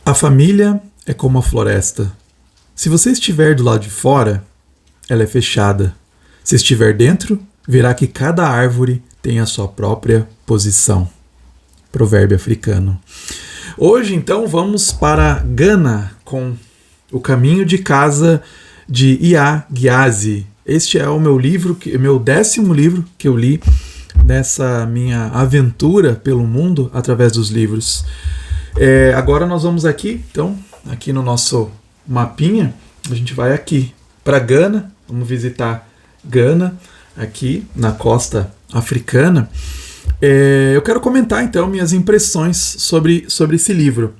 A família é como a floresta. Se você estiver do lado de fora, ela é fechada. Se estiver dentro, verá que cada árvore tem a sua própria posição. Provérbio africano. Hoje, então, vamos para Gana com O Caminho de Casa de Yaa Gyasi. Este é o meu livro, meu 10º livro que eu li nessa minha aventura pelo mundo através dos livros. Agora nós vamos aqui, então, aqui no nosso mapinha, a gente vai aqui para Gana, vamos visitar Gana, aqui na costa africana. Eu quero comentar, então, minhas impressões sobre esse livro.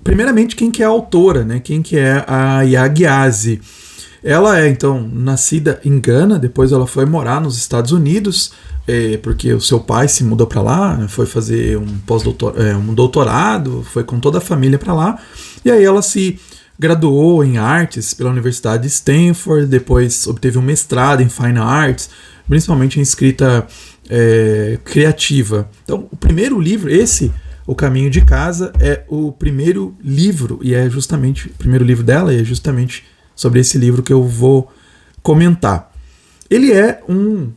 Primeiramente, quem que é a autora, né? Quem que é a Yaa Gyasi? Ela é, então, nascida em Gana, depois ela foi morar nos Estados Unidos, porque o seu pai se mudou para lá, foi fazer um doutorado, foi com toda a família para lá, e aí ela se graduou em artes pela Universidade de Stanford, depois obteve um mestrado em Fine Arts, principalmente em escrita criativa. Então, o primeiro livro, O Caminho de Casa, é o primeiro livro, e é justamente o primeiro livro dela, e é justamente sobre esse livro que eu vou comentar. Ele é um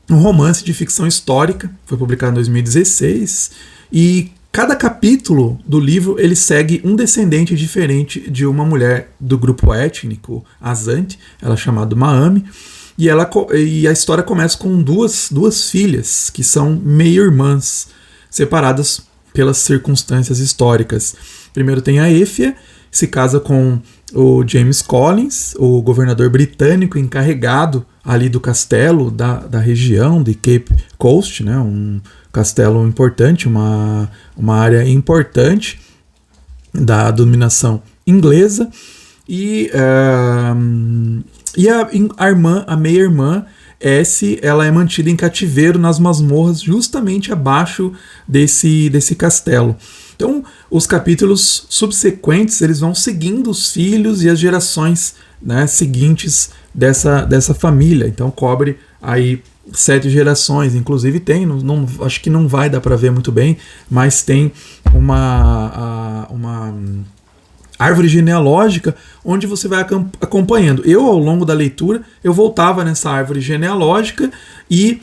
romance de ficção histórica, foi publicado em 2016, e cada capítulo do livro ele segue um descendente diferente de uma mulher do grupo étnico Azante, ela é chamada Maame, e a história começa com duas filhas, que são meio-irmãs, separadas pelas circunstâncias históricas. Primeiro tem a Efia, se casa com o James Collins, o governador britânico encarregado ali do castelo da região de Cape Coast, né, um castelo importante, uma área importante da dominação inglesa, e a meia-irmã Essie, ela é mantida em cativeiro nas masmorras justamente abaixo desse castelo. Então, os capítulos subsequentes eles vão seguindo os filhos e as gerações, né, seguintes dessa família. Então, cobre aí 7 gerações. Inclusive tem, acho que não vai dar para ver muito bem, mas tem uma árvore genealógica onde você vai acompanhando. Ao longo da leitura, eu voltava nessa árvore genealógica e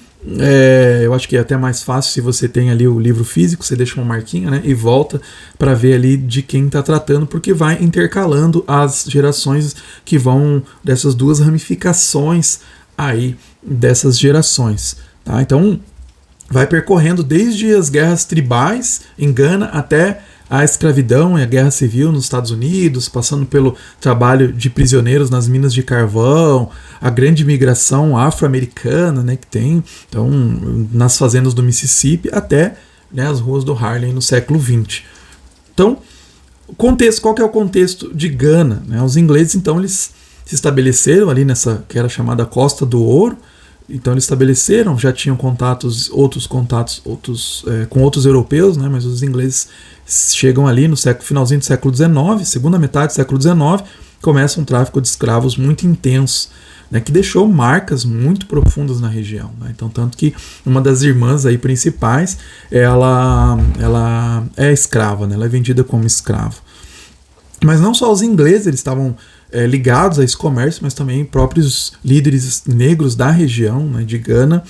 eu acho que é até mais fácil se você tem ali o livro físico, você deixa uma marquinha, né, e volta para ver ali de quem está tratando, porque vai intercalando as gerações que vão dessas duas ramificações aí dessas gerações. Tá? Então, vai percorrendo desde as guerras tribais em Gana até a escravidão e a guerra civil nos Estados Unidos, passando pelo trabalho de prisioneiros nas minas de carvão, a grande migração afro-americana, né, que tem, então, nas fazendas do Mississippi, até, né, as ruas do Harlem no século XX. Então, qual que é o contexto de Gana? Né? Os ingleses, então, eles se estabeleceram ali nessa, que era chamada Costa do Ouro. Então eles estabeleceram, já tinham outros contatos com outros europeus, né, mas os ingleses chegam ali no finalzinho do século XIX, segunda metade do século XIX, começa um tráfico de escravos muito intenso, né, que deixou marcas muito profundas na região. Né? Então, tanto que uma das irmãs aí principais, ela é escrava, né, ela é vendida como escrava. Mas não só os ingleses eles estavam ligados a esse comércio, mas também próprios líderes negros da região, né, de Gana,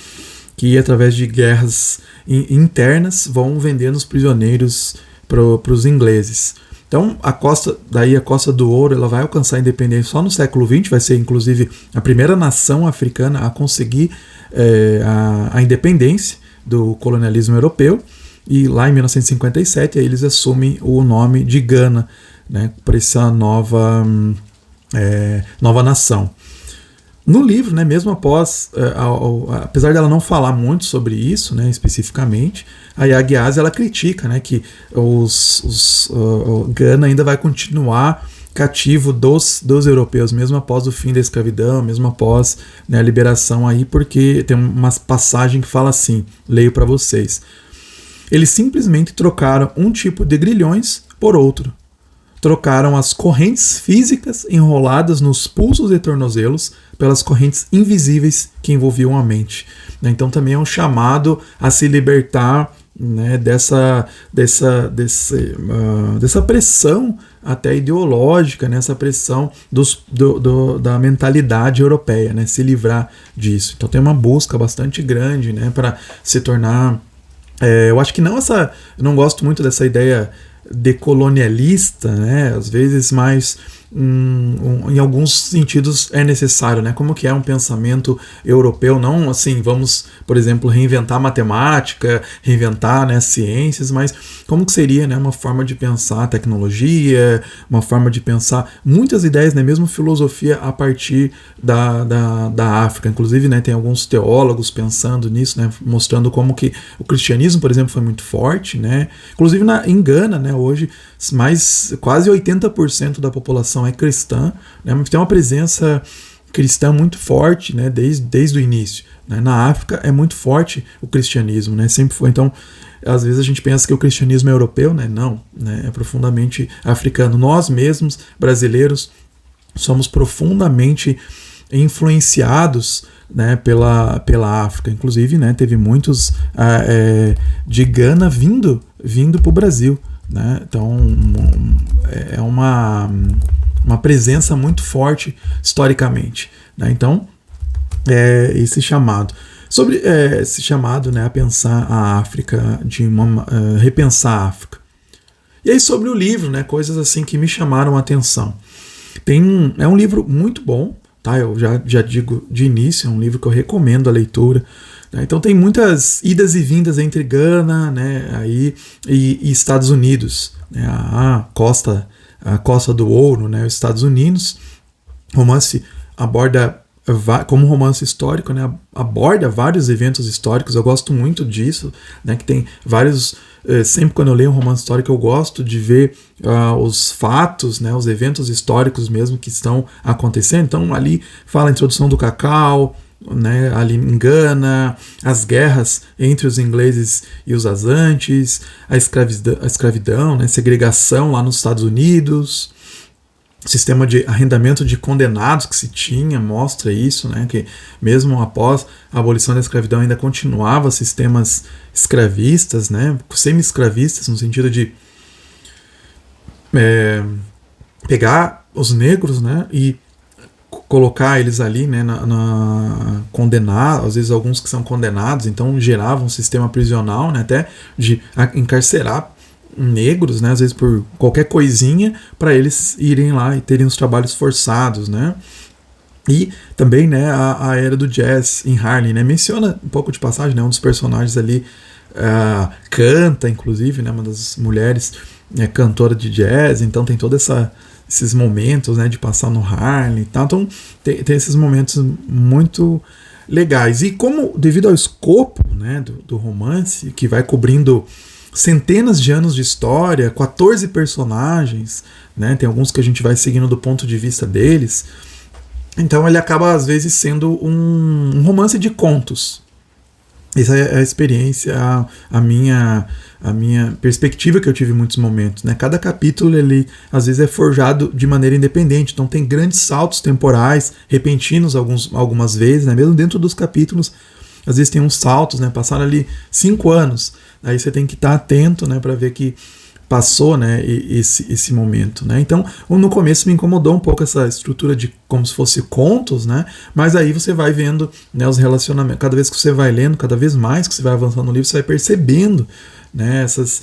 que através de guerras internas vão vendendo os prisioneiros para os ingleses. Então a Costa do Ouro ela vai alcançar a independência só no século XX, vai ser inclusive a primeira nação africana a conseguir a independência do colonialismo europeu, e lá em 1957 aí eles assumem o nome de Gana, né, para essa nova nação. No livro, né, mesmo apesar dela não falar muito sobre isso, né, especificamente, a Yaa Gyasi ela critica, né, que Gana ainda vai continuar cativo dos europeus, mesmo após o fim da escravidão, mesmo após, né, a liberação aí, porque tem uma passagem que fala assim, leio para vocês: eles simplesmente trocaram um tipo de grilhões por outro. Trocaram as correntes físicas enroladas nos pulsos e tornozelos pelas correntes invisíveis que envolviam a mente. Então também é um chamado a se libertar né, dessa pressão até ideológica, né, essa pressão da mentalidade europeia, né, se livrar disso. Então tem uma busca bastante grande, né, para se tornar... eu acho que eu não gosto muito dessa ideia decolonialista, né, às vezes mais... em alguns sentidos é necessário, né? Como que é um pensamento europeu, não assim, vamos, por exemplo, reinventar a matemática, reinventar, né, as ciências, mas como que seria, né, uma forma de pensar a tecnologia, uma forma de pensar muitas ideias, né, mesmo filosofia a partir da África. Inclusive, né, tem alguns teólogos pensando nisso, né, mostrando como que o cristianismo, por exemplo, foi muito forte, né? Inclusive em Gana, né, hoje quase 80% da população é cristã, né, mas tem uma presença cristã muito forte, né, desde o início. Né. Na África é muito forte o cristianismo, né, sempre foi. Então, às vezes a gente pensa que o cristianismo é europeu, né, não, né, é profundamente africano. Nós mesmos, brasileiros, somos profundamente influenciados, né, pela África. Inclusive, né, teve muitos de Gana vindo para o Brasil. Né? Então é uma presença muito forte historicamente. Né? Então esse chamado sobre esse chamado, né, a pensar a África, repensar a África. E aí sobre o livro, né, coisas assim que me chamaram a atenção. É um livro muito bom, tá? Eu já digo de início, é um livro que eu recomendo a leitura. Então tem muitas idas e vindas entre Gana, né, aí, e Estados Unidos, né, a Costa do Ouro, né, os Estados Unidos. O romance aborda, como um romance histórico, né, aborda vários eventos históricos. Eu gosto muito disso, né, que tem vários... Sempre quando eu leio um romance histórico eu gosto de ver os fatos, né, os eventos históricos mesmo que estão acontecendo. Então ali fala a introdução do cacau, né, ali em Gana, as guerras entre os ingleses e os azantes, a escravidão, né, segregação lá nos Estados Unidos, sistema de arrendamento de condenados que se tinha, mostra isso, né, que mesmo após a abolição da escravidão ainda continuava sistemas escravistas, né, semi-escravistas, no sentido de pegar os negros, né, e colocar eles ali, né, condenar, às vezes alguns que são condenados, então gerava um sistema prisional, né, até de encarcerar negros, né, às vezes por qualquer coisinha, para eles irem lá e terem os trabalhos forçados, né. E também, né, a era do jazz em Harlem, né, menciona um pouco de passagem, né, um dos personagens ali canta, inclusive, né, uma das mulheres cantora de jazz, então tem toda esses momentos, né, de passar no Harlem e tal. Então tem esses momentos muito legais. E como, devido ao escopo, né, do romance, que vai cobrindo centenas de anos de história, 14 personagens, né, tem alguns que a gente vai seguindo do ponto de vista deles, então ele acaba às vezes sendo um romance de contos. Essa é a experiência, a minha perspectiva que eu tive em muitos momentos. Né? Cada capítulo, ele às vezes é forjado de maneira independente, então tem grandes saltos temporais, repentinos algumas vezes, né? Mesmo dentro dos capítulos, às vezes tem uns saltos, né? Passaram ali 5 anos, aí você tem que estar atento, né, para ver que passou, né, esse momento, né? Então, no começo me incomodou um pouco essa estrutura de como se fosse contos, né? Mas aí você vai vendo, né, os relacionamentos. Cada vez que você vai lendo, cada vez mais que você vai avançando no livro, você vai percebendo, né, essas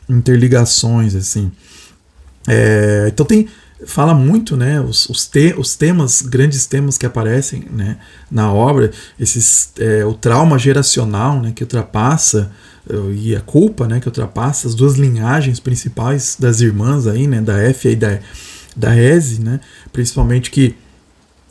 interligações, assim. Então fala muito, né, os temas, grandes temas que aparecem, né, na obra, o trauma geracional, né, que ultrapassa, e a culpa, né, que ultrapassa as duas linhagens principais das irmãs aí, né, da Éfia e da Eze, né, principalmente que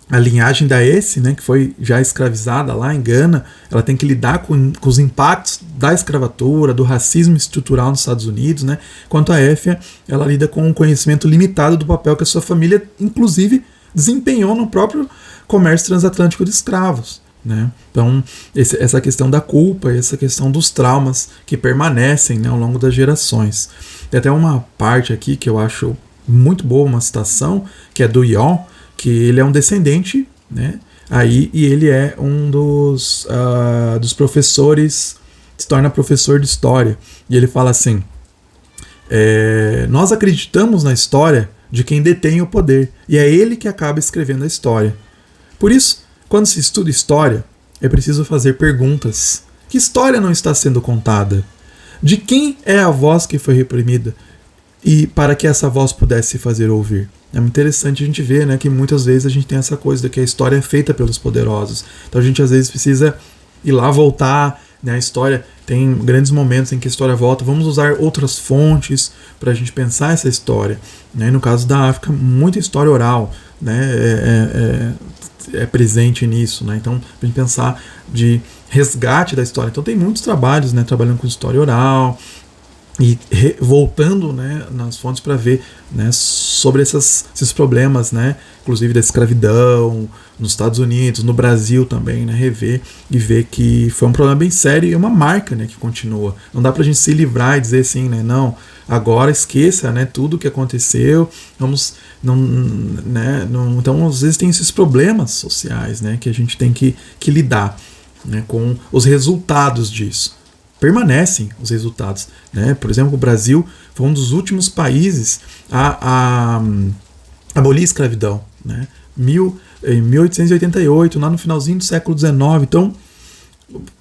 a linhagem da Esse, né, que foi já escravizada lá em Gana, ela tem que lidar com os impactos da escravatura, do racismo estrutural nos Estados Unidos, né, enquanto a Éfia, ela lida com um conhecimento limitado do papel que a sua família, inclusive, desempenhou no próprio comércio transatlântico de escravos. Né? Então, essa questão da culpa, essa questão dos traumas que permanecem, né, ao longo das gerações. Tem até uma parte aqui que eu acho muito boa, uma citação, que é do Yon, que ele é um descendente, né, aí, e ele é um dos professores se torna professor de história. E ele fala assim: nós acreditamos na história de quem detém o poder, e é ele que acaba escrevendo a história. Por isso, quando se estuda história, é preciso fazer perguntas. Que história não está sendo contada? De quem é a voz que foi reprimida? E para que essa voz pudesse se fazer ouvir. É muito interessante a gente ver, né, que muitas vezes a gente tem essa coisa de que a história é feita pelos poderosos. Então a gente às vezes precisa ir lá voltar, né, a história tem grandes momentos em que a história volta. Vamos usar outras fontes para a gente pensar essa história. Né? No caso da África, muita história oral, né, é presente nisso. Né? Então, a gente pensar de resgate da história. Então tem muitos trabalhos, né, trabalhando com história oral e voltando, né, nas fontes para ver, né, sobre esses problemas, né, inclusive da escravidão nos Estados Unidos, no Brasil também, né, rever e ver que foi um problema bem sério e uma marca, né, que continua. Não dá pra gente se livrar e dizer assim, né, não, agora esqueça, né, tudo o que aconteceu, vamos, não, né, não, então às vezes tem esses problemas sociais, né, que a gente tem que lidar, né, com os resultados disso. Permanecem os resultados, né? Por exemplo, o Brasil foi um dos últimos países a abolir a escravidão, né? Em 1888, lá no finalzinho do século XIX. Então,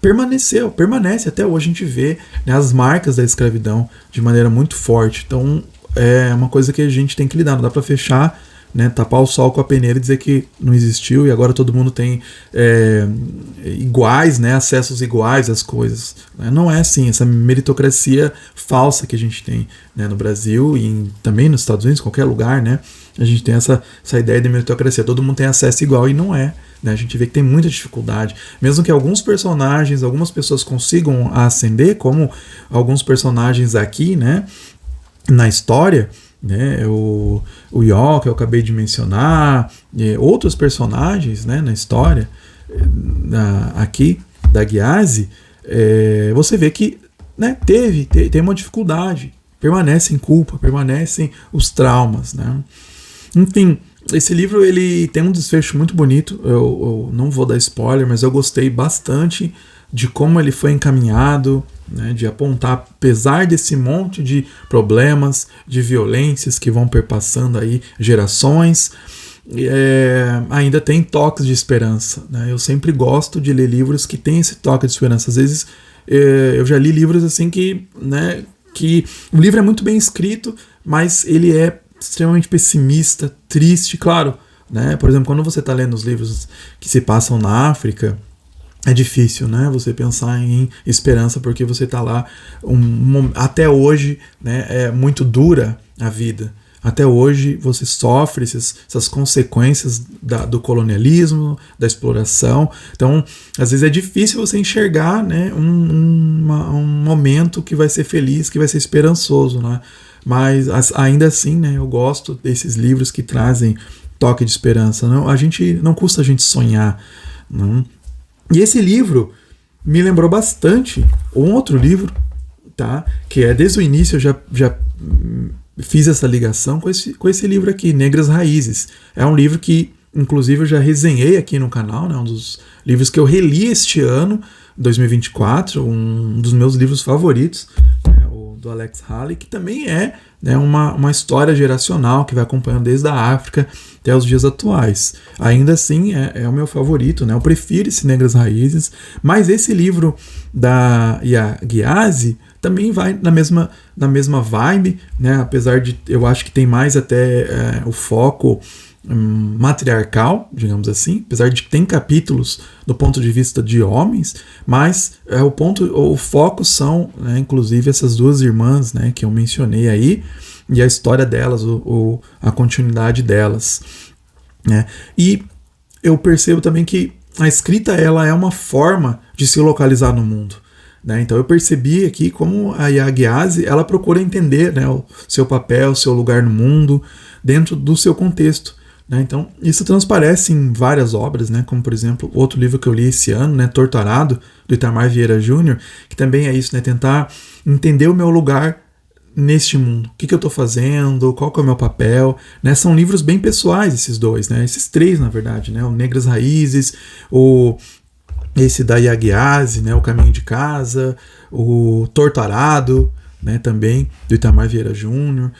permanece até hoje. A gente vê, né, as marcas da escravidão de maneira muito forte. Então, é uma coisa que a gente tem que lidar. Não dá para fechar, né, tapar o sol com a peneira e dizer que não existiu e agora todo mundo tem iguais, né, acessos iguais às coisas. Não é assim, essa meritocracia falsa que a gente tem, né, no Brasil e também nos Estados Unidos, qualquer lugar, né, a gente tem essa ideia de meritocracia, todo mundo tem acesso igual e não é. Né, a gente vê que tem muita dificuldade, mesmo que alguns personagens, algumas pessoas consigam ascender, como alguns personagens aqui, né, na história, né, o York, que eu acabei de mencionar, outros personagens, né, na história aqui da Gyasi, você vê que, né, tem uma dificuldade, permanecem culpa, permanecem os traumas, né? Enfim, esse livro ele tem um desfecho muito bonito. Eu não vou dar spoiler, mas eu gostei bastante de como ele foi encaminhado, né, de apontar, apesar desse monte de problemas, de violências que vão perpassando aí gerações, ainda tem toques de esperança. Né? Eu sempre gosto de ler livros que têm esse toque de esperança. Às vezes eu já li livros assim que, né, que o livro é muito bem escrito, mas ele é extremamente pessimista, triste, claro. Né? Por exemplo, quando você está lendo os livros que se passam na África, é difícil, né, você pensar em esperança, porque você está lá até hoje, né, é muito dura a vida. Até hoje você sofre essas consequências do colonialismo, da exploração. Então, às vezes é difícil você enxergar, né, um momento que vai ser feliz, que vai ser esperançoso, né? Mas ainda assim, né, eu gosto desses livros que trazem toque de esperança. Não, não custa a gente sonhar, não. E esse livro me lembrou bastante um outro livro, tá? Que desde o início eu já fiz essa ligação com esse livro aqui, Negras Raízes. É um livro que, inclusive, eu já resenhei aqui no canal, né? Um dos livros que eu reli este ano, 2024, um dos meus livros favoritos, né? O do Alex Haley, que também é, né, uma história geracional que vai acompanhando desde a África até os dias atuais. Ainda assim, é o meu favorito, né? Eu prefiro esse Negras Raízes, mas esse livro da Gyasi também vai na mesma vibe, né? Apesar de, eu acho que tem mais até o foco matriarcal, digamos assim, apesar de que tem capítulos do ponto de vista de homens, mas o foco são, né, inclusive essas duas irmãs, né, que eu mencionei aí, e a história delas, a continuidade delas, né? E eu percebo também que a escrita ela é uma forma de se localizar no mundo, né? Então eu percebi aqui como a Gyasi ela procura entender, né, o seu papel, o seu lugar no mundo, dentro do seu contexto. Né? Então, isso transparece em várias obras, né? Como, por exemplo, outro livro que eu li esse ano, né? Torturado, do Itamar Vieira Júnior, que também é isso, né? Tentar entender o meu lugar neste mundo. O que eu estou fazendo, qual que é o meu papel. Né? São livros bem pessoais, esses dois, né? Esses três, na verdade. Né? O Negras Raízes, o esse da Iaguiase, né, O Caminho de Casa, o Torturado, né, também, do Itamar Vieira Júnior.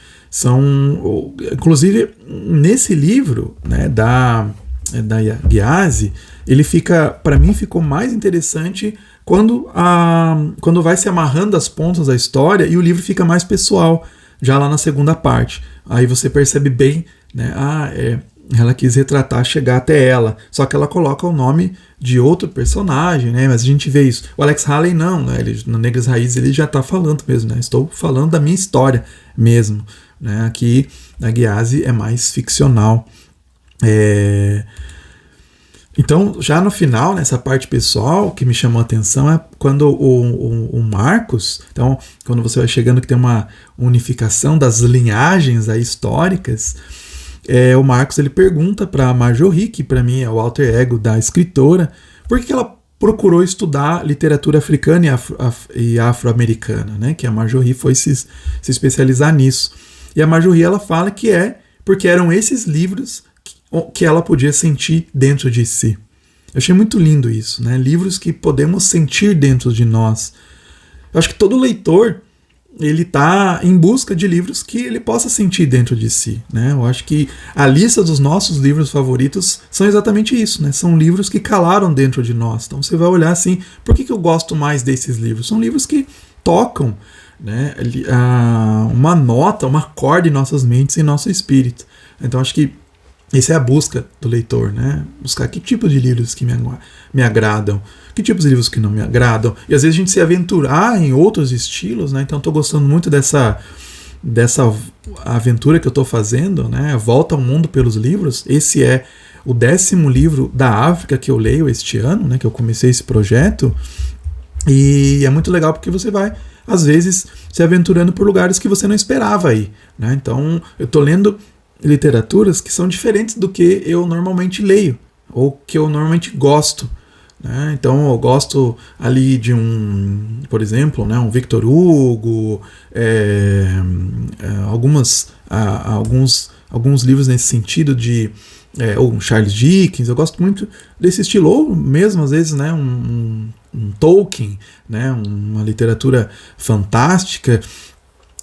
Inclusive, nesse livro, né, da Iaguiase, ele fica, para mim, ficou mais interessante quando vai se amarrando as pontas da história e o livro fica mais pessoal, já lá na segunda parte. Aí você percebe bem, né, ela quis retratar, chegar até ela, só que ela coloca o nome de outro personagem, né? Mas a gente vê isso. O Alex Haley não, né? Ele, no Negras Raízes ele já está falando mesmo, né? Estou falando da minha história mesmo, né? Aqui a Iaguiase é mais ficcional. Então, já no final, nessa parte pessoal, que me chamou a atenção é quando o Marcos, então, quando você vai chegando que tem uma unificação das linhagens aí históricas, o Marcos ele pergunta para a Marjorie, que para mim é o alter ego da escritora, por que ela procurou estudar literatura africana e afro-americana, né? Que a Marjorie foi se especializar nisso. E a Marjorie ela fala que porque eram esses livros que ela podia sentir dentro de si. Eu achei muito lindo isso, né? Livros que podemos sentir dentro de nós. Eu acho que todo leitor ele está em busca de livros que ele possa sentir dentro de si, né? Eu acho que a lista dos nossos livros favoritos são exatamente isso, né? São livros que calaram dentro de nós. Então você vai olhar assim, por que eu gosto mais desses livros? São livros que tocam, né, uma nota, uma corda em nossas mentes e nosso espírito. Então acho que essa é a busca do leitor, né? Buscar que tipo de livros que me agradam, que tipos de livros que não me agradam. E às vezes a gente se aventurar em outros estilos, né? Então estou gostando muito dessa aventura que eu estou fazendo, né? Volta ao Mundo pelos Livros. Esse é o 10º livro da África que eu leio este ano, né? Que eu comecei esse projeto. E é muito legal porque você vai, às vezes, se aventurando por lugares que você não esperava ir, né? Então eu estou lendo literaturas que são diferentes do que eu normalmente leio ou que eu normalmente gosto, né? Então eu gosto ali de por exemplo, né, um Victor Hugo, alguns livros nesse sentido ou um Charles Dickens. Eu gosto muito desse estilo, ou mesmo às vezes, né, um Tolkien, né, uma literatura fantástica.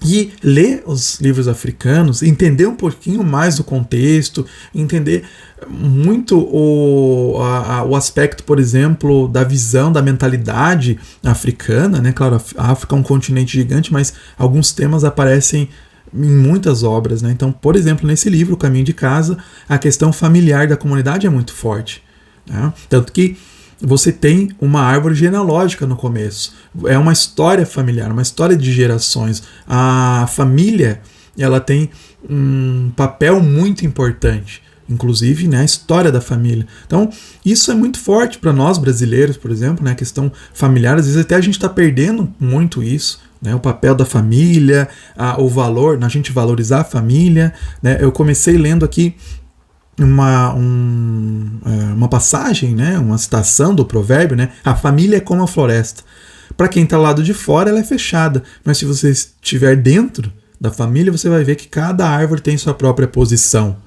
E ler os livros africanos, entender um pouquinho mais do contexto, entender muito o aspecto, por exemplo, da visão, da mentalidade africana, né? Claro, a África é um continente gigante, mas alguns temas aparecem em muitas obras, né? Então, por exemplo, nesse livro, O Caminho de Casa, a questão familiar da comunidade é muito forte, né? Tanto que você tem uma árvore genealógica no começo. É uma história familiar, uma história de gerações. A família, ela tem um papel muito importante, inclusive, né, a história da família. Então, isso é muito forte para nós brasileiros, por exemplo, né, a questão familiar. Às vezes até a gente está perdendo muito isso, né, o papel da família, o valor, a gente valorizar a família, né. Eu comecei lendo aqui uma passagem, né, uma citação do provérbio, né, a família é como a floresta. Para quem está ao lado de fora, ela é fechada, mas se você estiver dentro da família, você vai ver que cada árvore tem sua própria posição.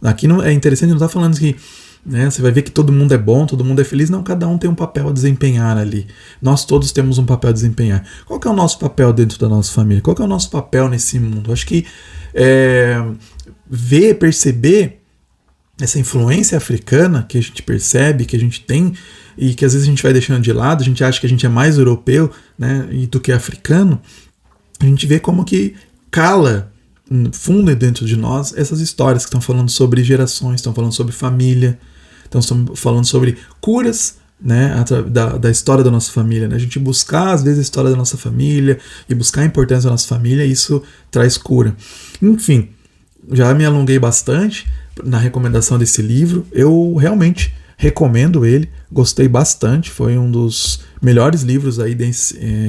Aqui é interessante, não está falando que, né, você vai ver que todo mundo é bom, todo mundo é feliz. Não, cada um tem um papel a desempenhar ali. Nós todos temos um papel a desempenhar. Qual que é o nosso papel dentro da nossa família? Qual que é o nosso papel nesse mundo? Acho que perceber essa influência africana que a gente percebe, que a gente tem e que às vezes a gente vai deixando de lado, a gente acha que a gente é mais europeu, né, do que africano, a gente vê como que cala fundo dentro de nós essas histórias que estão falando sobre gerações, estão falando sobre família, estão falando sobre curas, né, da história da nossa família, né? A gente buscar às vezes a história da nossa família e buscar a importância da nossa família, isso traz cura. Enfim, já me alonguei bastante na recomendação desse livro. Eu realmente recomendo ele, gostei bastante, foi um dos melhores livros aí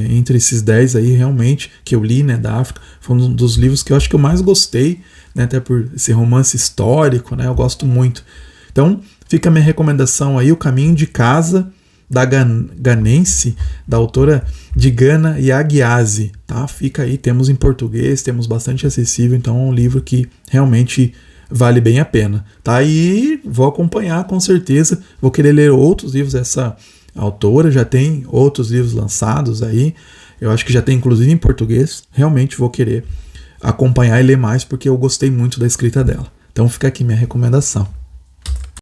entre esses 10 aí realmente que eu li, né, da África. Foi um dos livros que eu acho que eu mais gostei, né, até por esse romance histórico, né, eu gosto muito. Então fica a minha recomendação aí, O Caminho de Casa, da Ganense, da autora de Gana Iaguiase, tá? Fica aí, temos em português, temos bastante acessível, então é um livro que realmente vale bem a pena, tá? E vou acompanhar com certeza, vou querer ler outros livros. Essa A autora já tem outros livros lançados aí, eu acho que já tem inclusive em português. Realmente vou querer acompanhar e ler mais porque eu gostei muito da escrita dela. Então fica aqui minha recomendação.